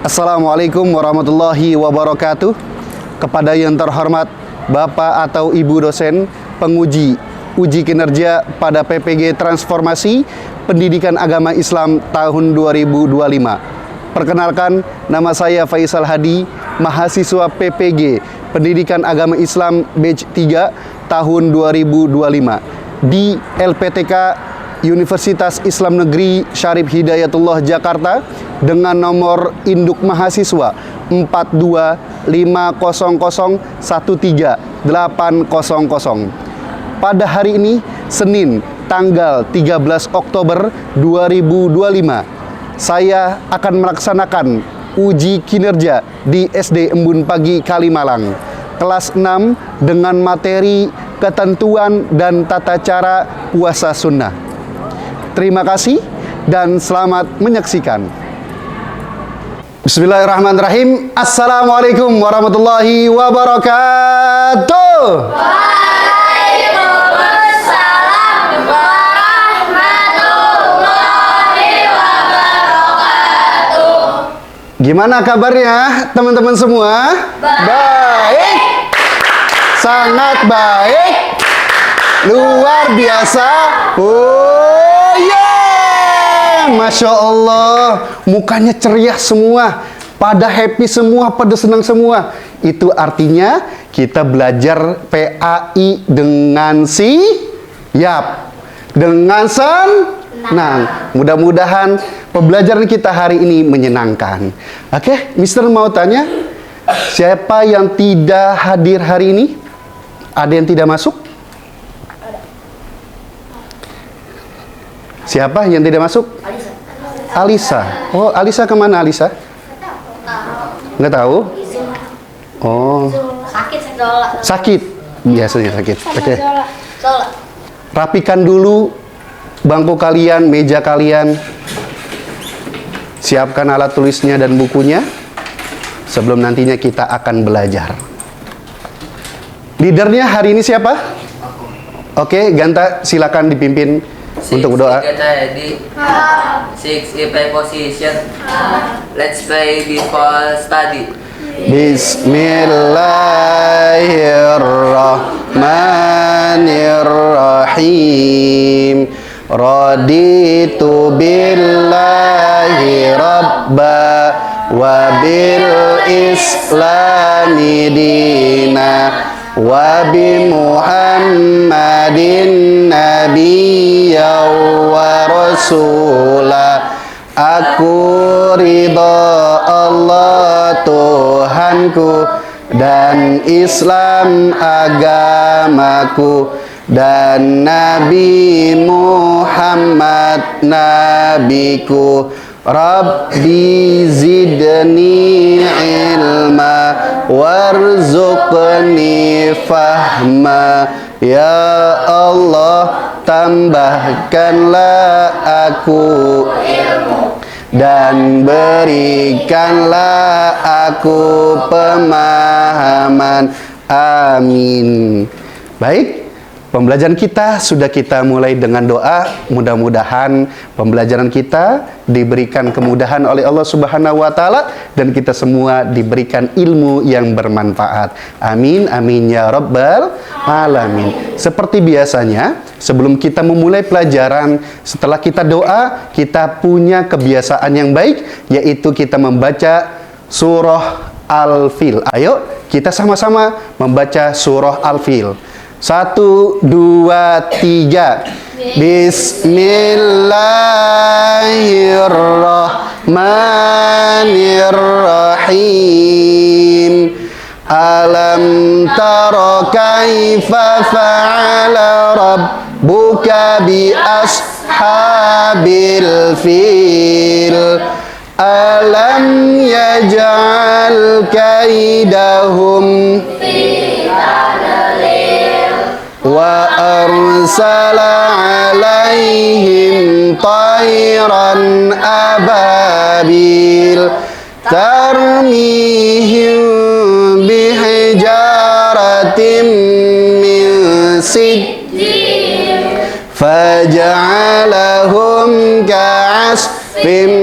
Assalamualaikum warahmatullahi wabarakatuh. Kepada yang terhormat Bapak atau Ibu dosen penguji uji kinerja pada PPG Transformasi Pendidikan Agama Islam tahun 2025. Perkenalkan, nama saya Faisal Hadi, mahasiswa PPG Pendidikan Agama Islam batch 3 tahun 2025 di LPTK Universitas Islam Negeri Syarif Hidayatullah Jakarta dengan nomor induk mahasiswa 42500138000. Pada hari ini, Senin, tanggal 13 Oktober 2025, saya akan melaksanakan uji kinerja di SD Embun Pagi Kalimalang, kelas 6 dengan materi ketentuan dan tata cara puasa sunnah. Terima kasih dan selamat menyaksikan. Bismillahirrahmanirrahim. Assalamualaikum warahmatullahi wabarakatuh. Waalaikumsalam warahmatullahi wabarakatuh. Gimana kabarnya teman-teman semua? Baik. Sangat baik. Luar biasa. Oh yeah. Masya Allah, mukanya ceria semua, pada happy semua, pada senang semua. Itu artinya kita belajar PAI dengan siap, dengan senang. Mudah-mudahan pembelajaran kita hari ini menyenangkan. Oke, Mister mau tanya, siapa yang tidak hadir hari ini? Ada yang tidak masuk? Siapa yang tidak masuk? Alisa. Oh, Alisa kemana Alisa? Nggak tahu? Oh. Sakit. Biasanya sakit. Oke. Rapikan dulu bangku kalian, meja kalian. Siapkan alat tulisnya dan bukunya. Sebelum nantinya kita akan belajar. Leadernya hari ini siapa? Oke, Ganta silakan dipimpin untuk berdoa. Six play position. Let's play before study. Bismillahirrahmanirrahim. Raditu billahi rabba wa bil islami dina wa bi Muhammadin nabiyya wa rasula. Aku ridha Allah Tuhanku dan Islam agamaku dan Nabi Muhammad nabiku. Rabbi zidni ilma warzuqni fahma. Ya Allah, tambahkanlah aku ilmu dan berikanlah aku pemahaman. Amin. Baik, pembelajaran kita sudah kita mulai dengan doa. Mudah-mudahan pembelajaran kita diberikan kemudahan oleh Allah Subhanahu wa Ta'ala dan kita semua diberikan ilmu yang bermanfaat. Amin, amin ya rabbal alamin. Seperti biasanya, sebelum kita memulai pelajaran, setelah kita doa, kita punya kebiasaan yang baik, yaitu kita membaca surah Al-Fil. Ayo, kita sama-sama membaca surah Al-Fil. 1, 2, 3. Bismillahirrahmanirrahim. Alam tara kaifa fa'ala rabbuka bi ashabil fil. Alam yaj'al kaidahum wa arsala alaihim tayran ababil tarmihim bihijaratin min sijjil faja'alahum ka'asfin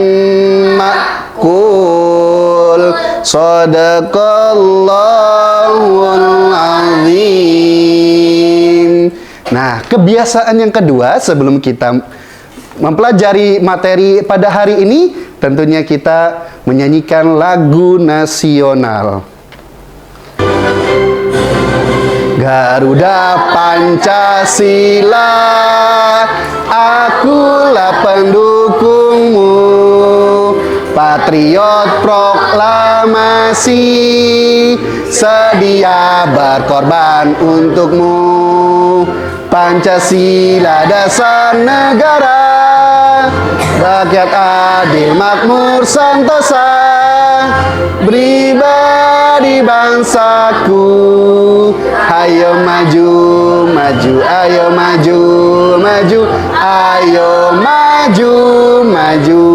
ma'kul. Shadaqallahul azim. Nah, kebiasaan yang kedua sebelum kita mempelajari materi pada hari ini, tentunya kita menyanyikan lagu nasional. Garuda Pancasila, akulah pendukungmu, patriot proklamasi, sedia berkorban untukmu. Pancasila dasar negara, rakyat adil makmur sentosa, pribadi bangsaku. Ayo maju, maju, ayo maju, maju, ayo maju, maju.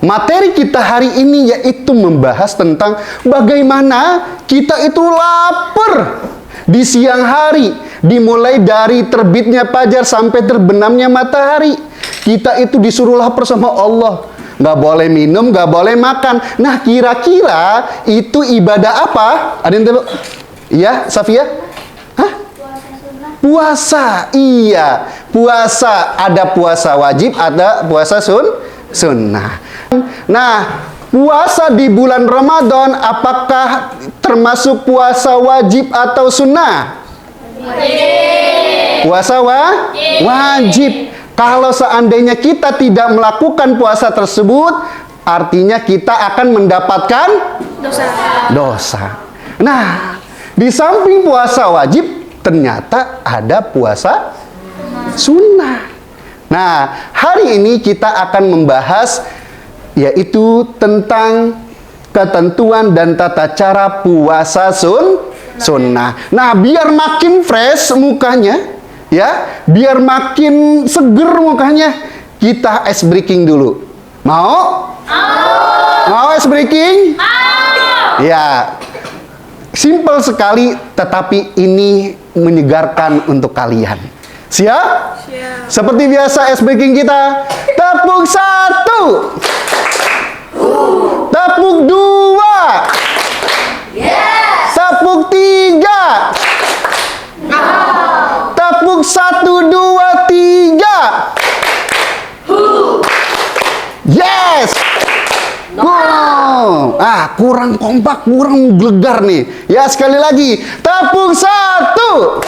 Materi kita hari ini yaitu membahas tentang bagaimana kita itu lapar di siang hari, dimulai dari terbitnya fajar sampai terbenamnya matahari. Kita itu disuruh lapar sama Allah. Nggak boleh minum, nggak boleh makan. Nah, kira-kira itu ibadah apa? Ada yang tahu? Iya, Safia? Hah? Puasa. Iya, puasa. Ada puasa wajib, ada puasa sunnah. Nah, puasa di bulan Ramadan apakah termasuk puasa wajib atau sunnah? Wajib. Puasa wajib. Kalau seandainya kita tidak melakukan puasa tersebut, artinya kita akan mendapatkan dosa. Nah, di samping puasa wajib, ternyata ada puasa sunnah. Nah, hari ini kita akan membahas yaitu tentang ketentuan dan tata cara puasa sunnah. Nah, biar makin fresh mukanya, ya, biar makin seger mukanya, kita ice breaking dulu. Mau? Mau ice breaking? Ya, simple sekali, tetapi ini menyegarkan untuk kalian. Siap? Siap. Seperti biasa ice breaking kita. Tepuk 1. Tepuk 2. Yes. Tepuk 3. Tepuk 1, 2, 3. Yes. No. Kurang kompak, kurang gelegar nih. Ya, sekali lagi. Tepuk 1.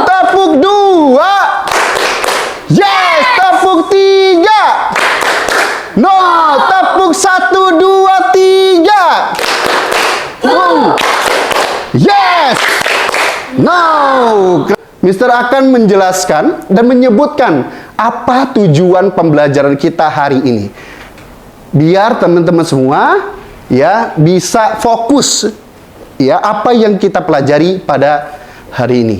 Tepuk 2. Yes. Tepuk 3. No. Tepuk 1, 2, 3. Yes. No. Mister akan menjelaskan dan menyebutkan apa tujuan pembelajaran kita hari ini. Biar teman-teman semua ya bisa fokus ya apa yang kita pelajari pada hari ini.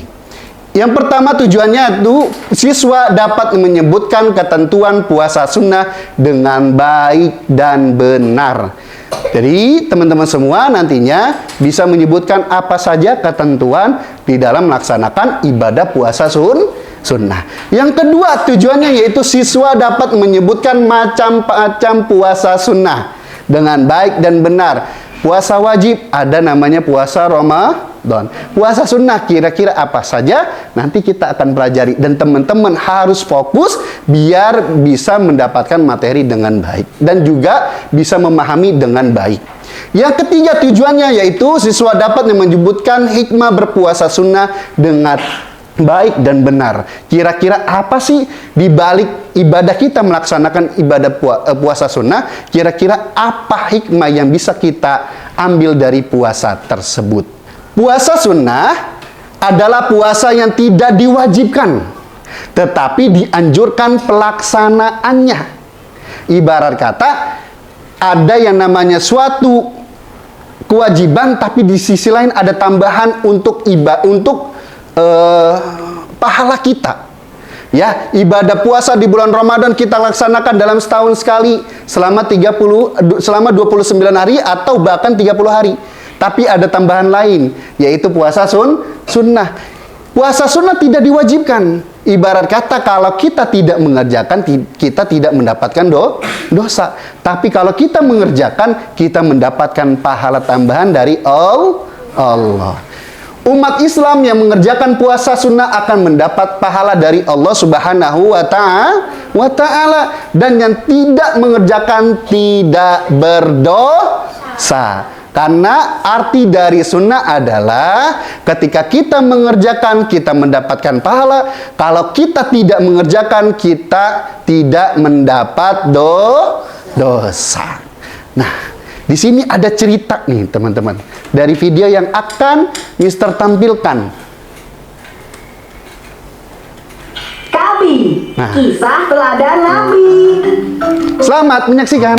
Yang pertama tujuannya itu siswa dapat menyebutkan ketentuan puasa sunnah dengan baik dan benar. Jadi teman-teman semua nantinya bisa menyebutkan apa saja ketentuan di dalam melaksanakan ibadah puasa sunnah. Yang kedua tujuannya yaitu siswa dapat menyebutkan macam-macam puasa sunnah dengan baik dan benar. Puasa wajib ada namanya puasa Ramadan. Puasa sunnah kira-kira apa saja nanti kita akan pelajari. Dan teman-teman harus fokus biar bisa mendapatkan materi dengan baik. Dan juga bisa memahami dengan baik. Yang ketiga tujuannya yaitu siswa dapat menyebutkan hikmah berpuasa sunnah dengan baik dan benar. Kira-kira apa sih di balik ibadah kita melaksanakan ibadah puasa sunnah? Kira-kira apa hikmah yang bisa kita ambil dari puasa tersebut? Puasa sunnah adalah puasa yang tidak diwajibkan, tetapi dianjurkan pelaksanaannya. Ibarat kata, ada yang namanya suatu kewajiban, tapi di sisi lain ada tambahan untuk pahala kita. Ya, ibadah puasa di bulan Ramadan kita laksanakan dalam setahun sekali selama 29 hari atau bahkan 30 hari. Tapi ada tambahan lain yaitu puasa sunnah. Puasa sunnah tidak diwajibkan. Ibarat kata kalau kita tidak mengerjakan kita tidak mendapatkan dosa. Tapi kalau kita mengerjakan, kita mendapatkan pahala tambahan dari Allah. Umat Islam yang mengerjakan puasa sunnah akan mendapat pahala dari Allah Subhanahu wa ta'ala. Dan yang tidak mengerjakan tidak berdosa. Karena arti dari sunnah adalah ketika kita mengerjakan, kita mendapatkan pahala. Kalau kita tidak mengerjakan, kita tidak mendapat dosa. Nah, di sini ada cerita nih teman-teman, dari video yang akan Mister tampilkan. Kami, kisah teladan Nabi. Selamat menyaksikan.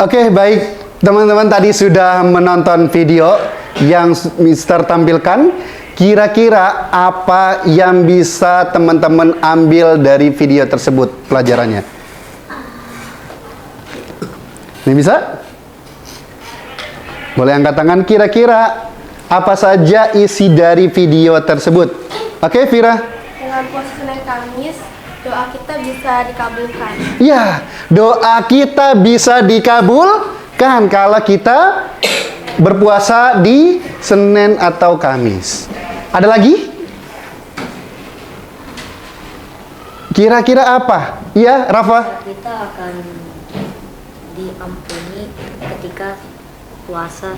Oke, baik. Teman-teman tadi sudah menonton video yang Mister tampilkan. Kira-kira apa yang bisa teman-teman ambil dari video tersebut pelajarannya? Ini bisa? Boleh angkat tangan. Kira-kira apa saja isi dari video tersebut? Oke, Vira. Dengan puasa Senin Kamis, doa kita bisa dikabulkan. Ya, doa kita bisa dikabulkan kalau kita berpuasa di Senin atau Kamis. Ada lagi? Kira-kira apa? Iya, Rafa? Kita akan diampuni ketika puasa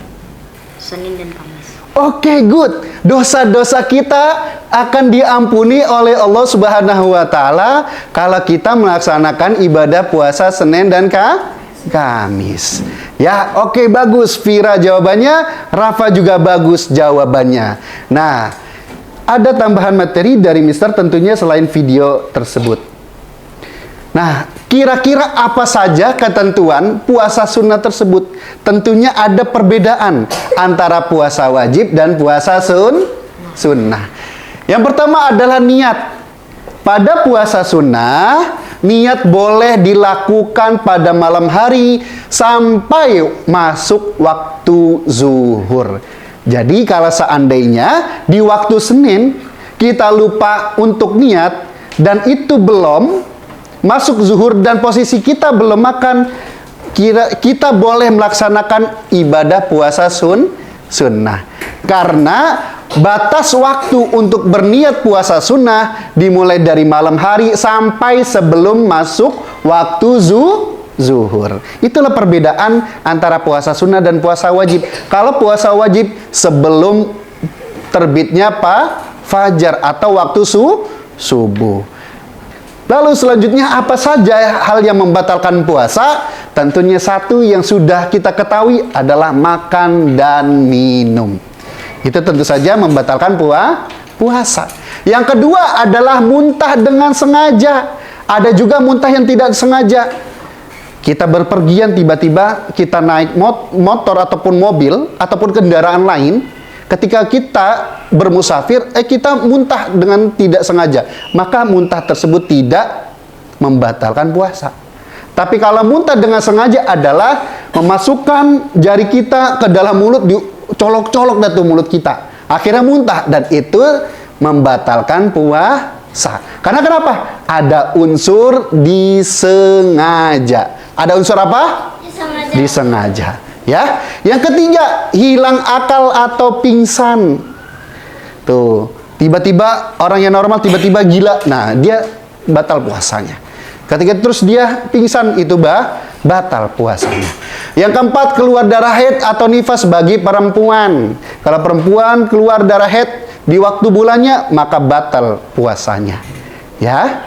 Senin dan Kamis. Oke, good. Dosa-dosa kita akan diampuni oleh Allah Subhanahu wa taala kalau kita melaksanakan ibadah puasa Senin dan Kamis. Ya, oke, bagus. Vira jawabannya, Rafa juga bagus jawabannya. Nah, ada tambahan materi dari Mister tentunya selain video tersebut. Nah, kira-kira apa saja ketentuan puasa sunnah tersebut? Tentunya ada perbedaan antara puasa wajib dan puasa sunnah. Yang pertama adalah niat. Pada puasa sunnah, niat boleh dilakukan pada malam hari sampai masuk waktu zuhur. Jadi kalau seandainya di waktu Senin kita lupa untuk niat dan itu belum masuk zuhur dan posisi kita belum makan, kita boleh melaksanakan ibadah puasa sunnah. Karena batas waktu untuk berniat puasa sunnah dimulai dari malam hari sampai sebelum masuk waktu zuhur. Itulah perbedaan antara puasa sunnah dan puasa wajib. Kalau puasa wajib sebelum terbitnya fajar atau waktu subuh. Lalu selanjutnya apa saja hal yang membatalkan puasa? Tentunya satu yang sudah kita ketahui adalah makan dan minum. Itu tentu saja membatalkan puasa. Yang kedua adalah muntah dengan sengaja. Ada juga muntah yang tidak sengaja. Kita berpergian tiba-tiba kita naik motor ataupun mobil ataupun kendaraan lain. Ketika kita bermusafir, kita muntah dengan tidak sengaja. Maka muntah tersebut tidak membatalkan puasa. Tapi kalau muntah dengan sengaja adalah memasukkan jari kita ke dalam mulut, dicolok-colok dari mulut kita. Akhirnya muntah dan itu membatalkan puasa. Karena kenapa? Ada unsur disengaja. Ada unsur apa? Disengaja. Ya. Yang ketiga, hilang akal atau pingsan. Tuh, tiba-tiba orang yang normal tiba-tiba gila. Nah, dia batal puasanya. Ketika terus dia pingsan, itu batal puasanya. Yang keempat, keluar darah haid atau nifas bagi perempuan. Kalau perempuan keluar darah haid di waktu bulannya, maka batal puasanya. Ya.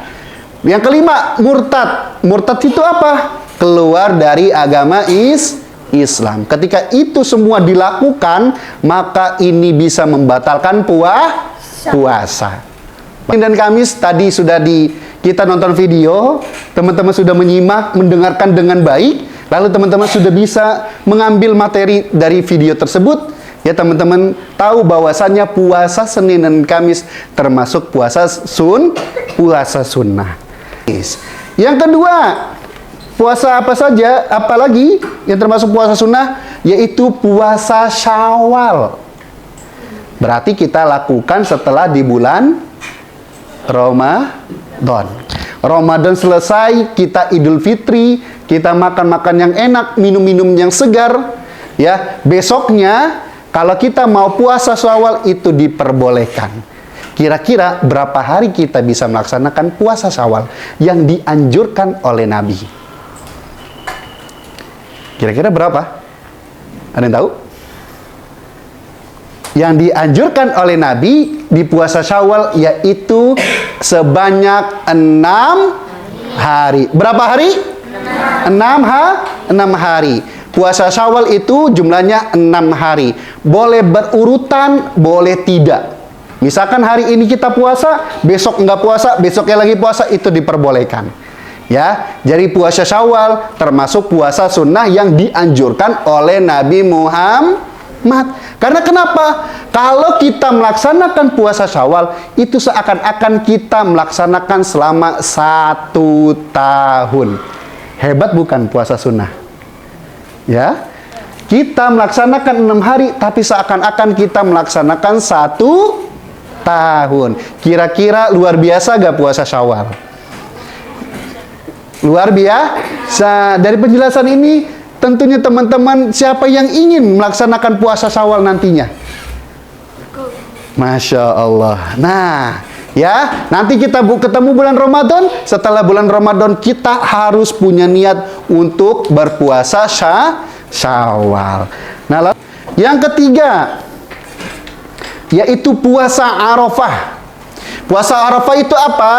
Yang kelima, murtad. Murtad itu apa? Keluar dari agama Islam. Ketika itu semua dilakukan, maka ini bisa membatalkan puasa. Dan Kamis tadi sudah kita nonton video, teman-teman sudah menyimak, mendengarkan dengan baik, lalu teman-teman sudah bisa mengambil materi dari video tersebut. Ya, teman-teman tahu bahwasannya puasa Senin dan Kamis termasuk puasa sunnah. Yang kedua, puasa apa saja, apalagi yang termasuk puasa sunnah, yaitu puasa Syawal. Berarti kita lakukan setelah di bulan Ramadan. Ramadan selesai, kita Idul Fitri, kita makan-makan yang enak, minum-minum yang segar. Ya, besoknya kalau kita mau puasa Syawal itu diperbolehkan. Kira-kira berapa hari kita bisa melaksanakan puasa Syawal yang dianjurkan oleh Nabi? Kira-kira berapa? Ada yang tahu? Yang dianjurkan oleh Nabi di puasa Syawal yaitu sebanyak 6 hari. Berapa hari? 6 hari. Puasa Syawal itu jumlahnya 6 hari. Boleh berurutan, boleh tidak. Misalkan hari ini kita puasa, besok enggak puasa, besoknya lagi puasa, itu diperbolehkan. Ya, jadi puasa Syawal termasuk puasa sunnah yang dianjurkan oleh Nabi Muhammad. Karena kenapa? Kalau kita melaksanakan puasa Syawal, itu seakan-akan kita melaksanakan selama 1 tahun. Hebat bukan puasa sunnah? Ya, kita melaksanakan 6 hari, tapi seakan-akan kita melaksanakan 1 tahun. Kira-kira luar biasa gak puasa Syawal? Luar biasa. Dari penjelasan ini, tentunya teman-teman siapa yang ingin melaksanakan puasa Syawal nantinya? Masya Allah. Nah, ya, nanti kita ketemu bulan Ramadan. Setelah bulan Ramadan kita harus punya niat untuk berpuasa Syawal. Nah, yang ketiga yaitu puasa Arafah. Puasa Arafah itu apa?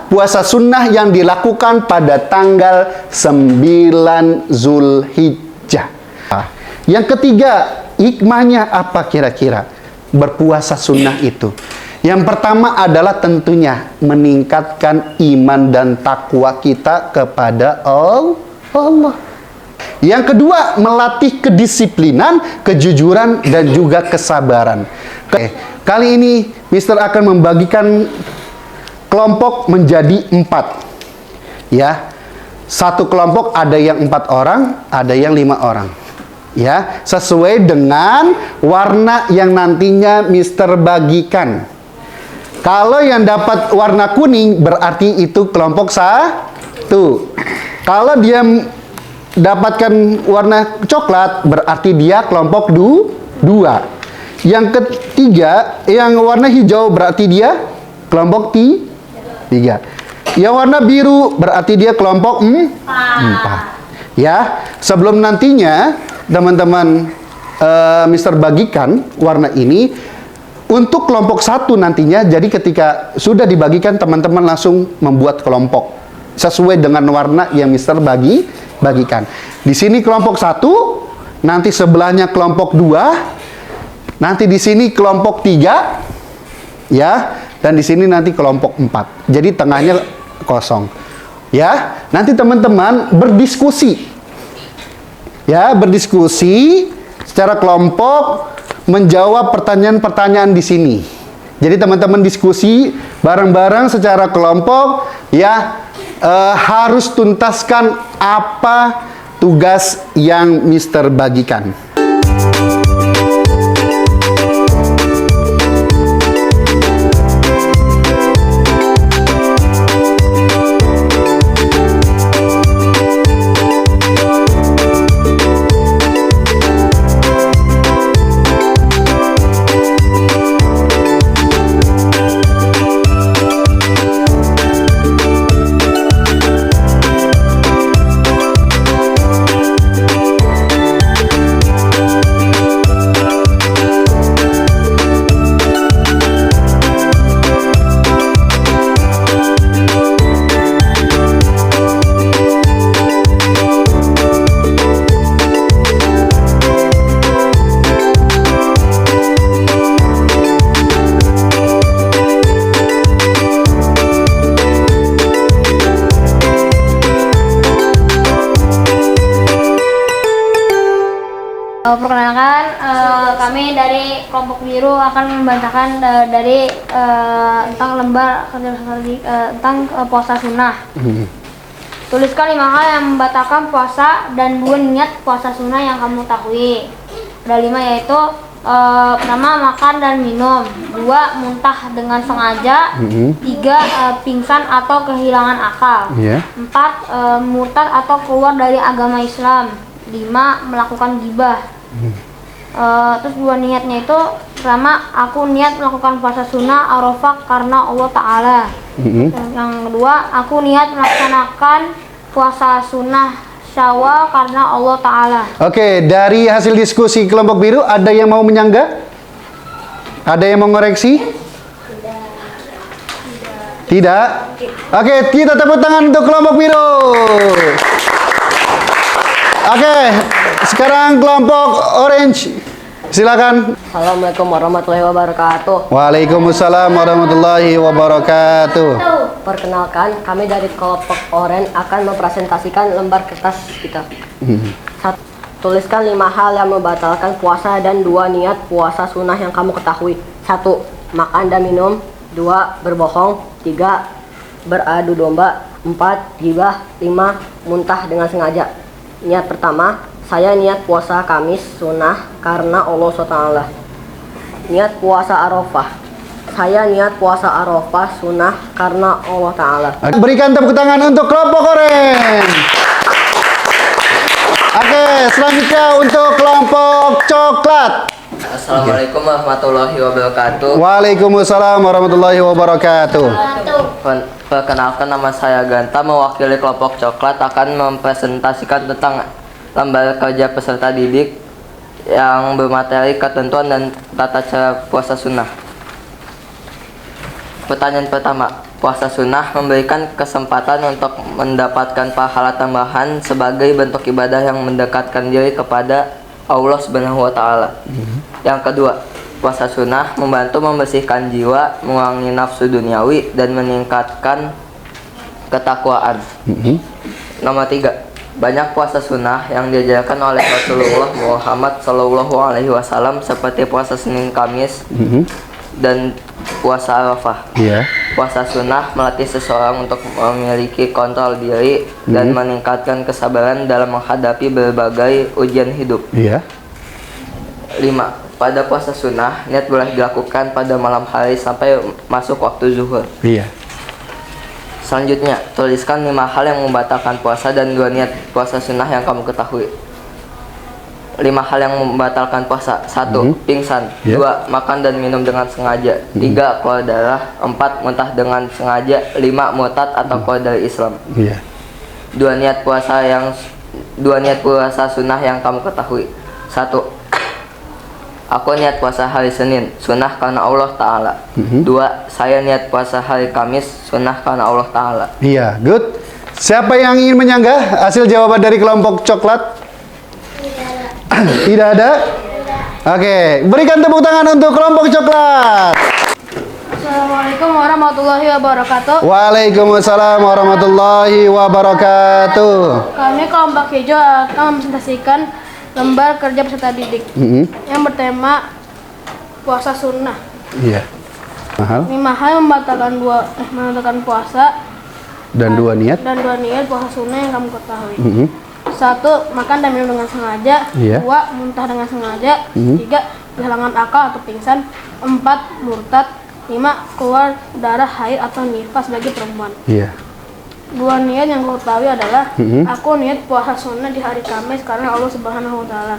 Puasa sunnah yang dilakukan pada tanggal 9 Zulhijjah. Yang ketiga, hikmahnya apa kira-kira? Berpuasa sunnah itu. Yang pertama adalah tentunya meningkatkan iman dan takwa kita kepada Allah. Yang kedua, melatih kedisiplinan, kejujuran, dan juga kesabaran. Kali ini Mister akan membagikan kelompok menjadi 4. Ya, satu kelompok ada yang 4 orang, ada yang 5 orang. Ya, sesuai dengan warna yang nantinya Mister bagikan. Kalau yang dapat warna kuning berarti itu kelompok 1. Kalau dia dapatkan warna coklat berarti dia kelompok 2. Yang ketiga, yang warna hijau berarti dia kelompok 3. Yang warna biru berarti dia kelompok 4. Ya, sebelum nantinya teman-teman Mister bagikan warna ini untuk kelompok 1 nantinya. Jadi ketika sudah dibagikan, teman-teman langsung membuat kelompok sesuai dengan warna yang Mister bagikan. Di sini kelompok 1, nanti sebelahnya kelompok 2, nanti di sini kelompok 3, ya, dan di sini nanti kelompok 4. Jadi tengahnya kosong. Ya, nanti teman-teman berdiskusi. Ya, berdiskusi secara kelompok menjawab pertanyaan-pertanyaan di sini. Jadi teman-teman diskusi bareng-bareng secara kelompok, ya, harus tuntaskan apa tugas yang Mister bagikan. Perkenalkan, kami dari kelompok biru akan membacakan dari tentang lembar tentang puasa sunnah. Tuliskan 5 hal yang membatalkan puasa dan 2 niat puasa sunnah yang kamu ketahui. Ada 5, yaitu pertama, makan dan minum. 2, muntah dengan sengaja. 3, pingsan atau kehilangan akal. 4, murtad atau keluar dari agama Islam. 5, melakukan gibah. Terus 2 niatnya itu, pertama, aku niat melakukan puasa sunnah Arafah karena Allah Ta'ala. Yang kedua, aku niat melaksanakan puasa sunnah Syawal karena Allah Ta'ala. Oke, dari hasil diskusi kelompok biru, ada yang mau menyanggah? Ada yang mau ngoreksi? Tidak? Oke, kita tepuk tangan untuk kelompok biru. Oke, sekarang kelompok orange. Silakan. Assalamualaikum warahmatullahi wabarakatuh. Waalaikumsalam warahmatullahi wabarakatuh. Perkenalkan, kami dari kelompok orange akan mempresentasikan lembar kertas kita. Tuliskan 5 hal yang membatalkan puasa dan 2 niat puasa sunnah yang kamu ketahui. 1, makan dan minum. 2, berbohong. 3, beradu domba. 4, gibah. 5, muntah dengan sengaja. Niat pertama, saya niat puasa Kamis sunnah karena Allah SWT. Niat puasa Arafah, saya niat puasa Arafah sunnah karena Allah Ta'ala. Berikan tepuk tangan untuk kelompok orange. Oke, selanjutnya untuk kelompok coklat. Assalamualaikum warahmatullahi wabarakatuh. Waalaikumsalam warahmatullahi wabarakatuh. Perkenalkan, nama saya Ganta, mewakili kelompok coklat akan mempresentasikan tentang lembar kerja peserta didik yang bermateri ketentuan dan tata cara puasa sunnah. Pertanyaan pertama, puasa sunnah memberikan kesempatan untuk mendapatkan pahala tambahan sebagai bentuk ibadah yang mendekatkan diri kepada Allah Subhanahu wa Ta'ala. Yang kedua, puasa sunnah membantu membersihkan jiwa, mengurangi nafsu duniawi, dan meningkatkan ketakwaan. Nomor 3, banyak puasa sunnah yang diajarkan oleh Rasulullah Muhammad SAW seperti puasa Senin Kamis dan puasa Arafah. Puasa sunnah melatih seseorang untuk memiliki kontrol diri dan meningkatkan kesabaran dalam menghadapi berbagai ujian hidup. 5. Pada puasa sunnah, niat boleh dilakukan pada malam hari sampai masuk waktu zuhur. Selanjutnya, tuliskan 5 hal yang membatalkan puasa dan 2 niat puasa sunnah yang kamu ketahui. 5 hal yang membatalkan puasa. 1, pingsan. 2, makan dan minum dengan sengaja. 3, keluar darah. 4, muntah dengan sengaja. 5, murtad atau keluar dari Islam. 2 niat puasa yang dua niat puasa sunnah yang kamu ketahui. 1. Aku niat puasa hari Senin, sunnah karena Allah Ta'ala. 2. Saya niat puasa hari Kamis, sunnah karena Allah Ta'ala. Iya, good. Siapa yang ingin menyanggah hasil jawaban dari kelompok coklat? Tidak ada? Oke, berikan tepuk tangan untuk kelompok coklat. Assalamualaikum warahmatullahi wabarakatuh. Waalaikumsalam warahmatullahi wabarakatuh. Kami kelompok hijau akan mempresentasikan lembar kerja peserta didik yang bertema puasa sunnah. Iya. Mahal. 5 hal membatalkan puasa Dan 2 niat. puasa sunnah yang kamu ketahui. 1. Makan dan minum dengan sengaja. Iya. 2. Muntah dengan sengaja. 3. Kehilangan akal atau pingsan. 4. Murtad. 5. Keluar darah haid atau nifas bagi perempuan. Iya. 2 niat yang kau ketahui adalah aku niat puasa sunnah di hari Kamis karena Allah Subhanahu wa Ta'ala.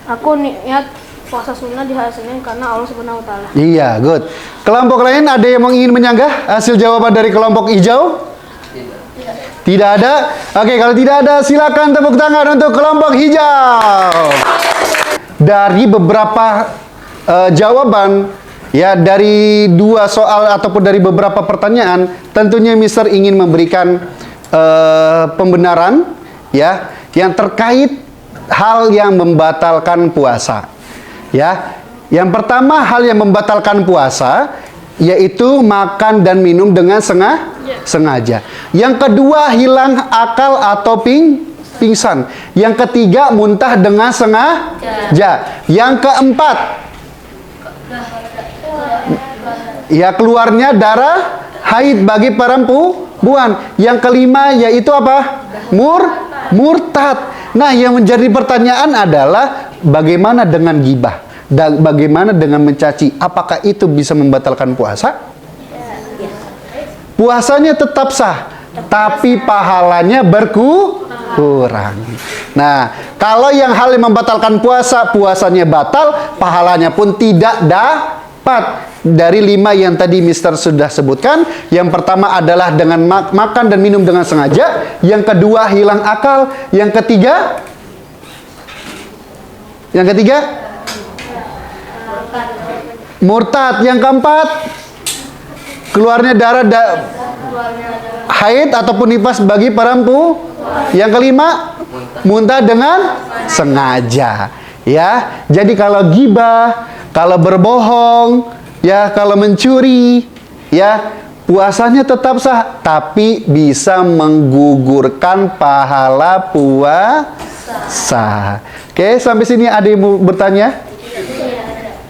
Aku niat puasa sunnah di hari Senin karena Allah Subhanahu wa Ta'ala. Iya, good. Kelompok lain ada yang ingin menyanggah hasil jawaban dari kelompok hijau? Tidak ada. Oke, kalau tidak ada silakan tepuk tangan untuk kelompok hijau. Dari beberapa jawaban ya, dari 2 soal ataupun dari beberapa pertanyaan, tentunya Mister ingin memberikan pembenaran ya yang terkait hal yang membatalkan puasa. Ya, yang pertama hal yang membatalkan puasa yaitu makan dan minum dengan sengaja. Yang kedua hilang akal atau pingsan. Yang ketiga muntah dengan sengaja. Yang keempat ya keluarnya darah haid bagi perempuan. Yang kelima yaitu apa? Murtad. Nah, yang menjadi pertanyaan adalah bagaimana dengan gibah dan bagaimana dengan mencaci? Apakah itu bisa membatalkan puasa? Puasanya tetap sah, tapi pahalanya berkurang. Nah, kalau yang hal yang membatalkan puasa, puasanya batal, pahalanya pun tidak dapat. Dari 5 yang tadi Mister sudah sebutkan, yang pertama adalah dengan makan dan minum dengan sengaja, yang kedua hilang akal, yang ketiga murtad, yang keempat keluarnya darah haid ataupun nifas bagi perempuan, yang kelima muntah dengan sengaja. Ya, jadi kalau gibah, kalau berbohong, ya kalau mencuri, ya puasanya tetap sah, tapi bisa menggugurkan pahala puasa. Oke, sampai sini ada yang mau bertanya?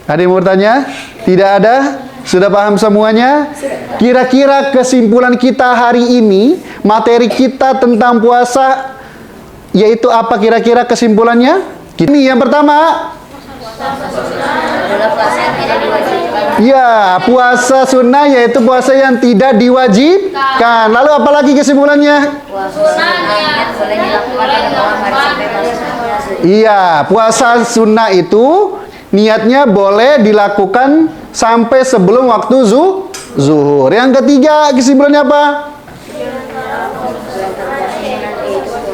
Ada yang mau bertanya? Tidak ada? Sudah paham semuanya? Kira-kira kesimpulan kita hari ini, materi kita tentang puasa, yaitu apa kira-kira kesimpulannya? Ini yang pertama. Ya, puasa sunnah yaitu puasa yang tidak diwajibkan. Lalu apalagi kesimpulannya? Iya, puasa sunnah itu niatnya boleh dilakukan sampai sebelum waktu zuhur. Yang ketiga kesimpulannya apa?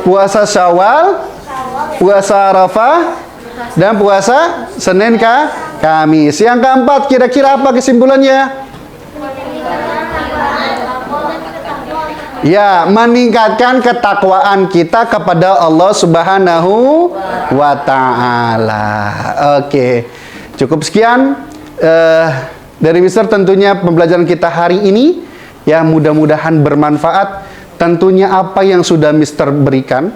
Puasa Syawal, puasa Arafah, dan puasa Senin Kamis. Yang keempat, kira-kira apa kesimpulannya? Ya, meningkatkan ketakwaan kita kepada Allah Subhanahu wa Ta'ala. Oke, cukup sekian dari Mister. Tentunya pembelajaran kita hari ini ya mudah-mudahan bermanfaat. Tentunya apa yang sudah Mister berikan,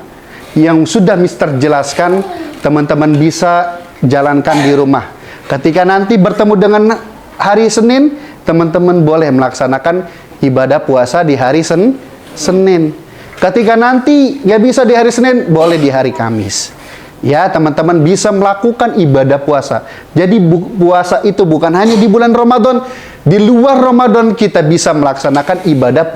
yang sudah Mister jelaskan, teman-teman bisa jalankan di rumah. Ketika nanti bertemu dengan hari Senin, teman-teman boleh melaksanakan ibadah puasa di hari Senin. Ketika nanti nggak bisa di hari Senin, boleh di hari Kamis. Ya, teman-teman bisa melakukan ibadah puasa. Jadi puasa itu bukan hanya di bulan Ramadan. Di luar Ramadan kita bisa melaksanakan ibadah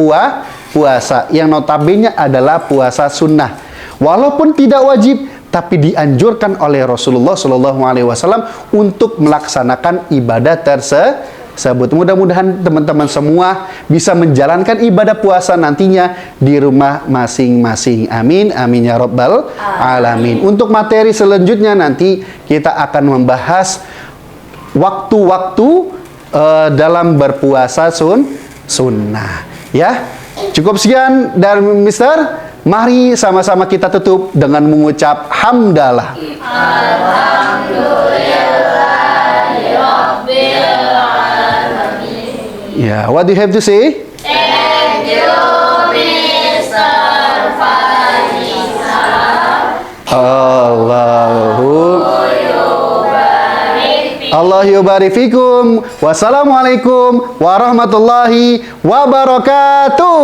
puasa yang notabene adalah puasa sunnah. Walaupun tidak wajib, tapi dianjurkan oleh Rasulullah SAW untuk melaksanakan ibadah tersebut. Mudah-mudahan teman-teman semua bisa menjalankan ibadah puasa nantinya di rumah masing-masing. Amin, amin ya rabbal alamin. Untuk materi selanjutnya nanti kita akan membahas waktu-waktu dalam berpuasa sunnah. Ya, cukup sekian dari Mister. Mari sama-sama kita tutup dengan mengucap hamdalah. Ya, what do you have to say? Thank you, Mr. Vanisa. Allah yubarik fikum. Wassalamualaikum warahmatullahi wabarakatuh.